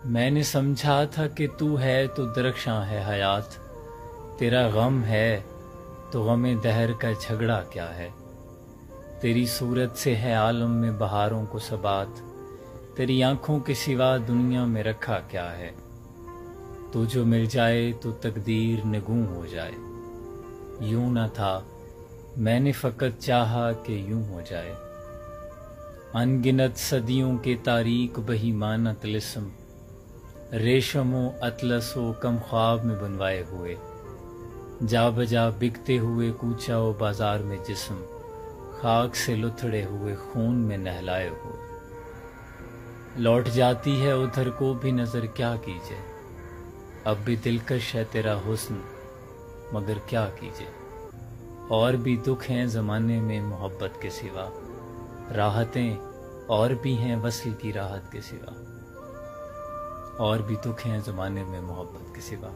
मैंने समझा था कि तू है तो दरख्शां है हयात, तेरा गम है तो गमे दहर का झगड़ा क्या है। तेरी सूरत से है आलम में बहारों को सबात, तेरी आंखों के सिवा दुनिया में रखा क्या है। तू जो मिल जाए तो तकदीर निगूं हो जाए, यूं न था मैंने फ़कत चाहा कि यूं हो जाए। अनगिनत सदियों के तारीक बहीमाना तिलिस्म, रेशमो अतलसो कम ख्वाब में बनवाए हुए। जा बजा बिकते हुए कूचा व बाजार में जिस्म, खाक से लुथड़े हुए खून में नहलाए हुए। लौट जाती है उधर को भी नज़र क्या कीजिए, अब भी दिलकश है तेरा हुस्न मगर क्या कीजिए। और भी दुख हैं ज़माने में मोहब्बत के सिवा, राहतें और भी हैं वस्ल की राहत के सिवा। और भी दुख हैं ज़माने में मोहब्बत के सिवा।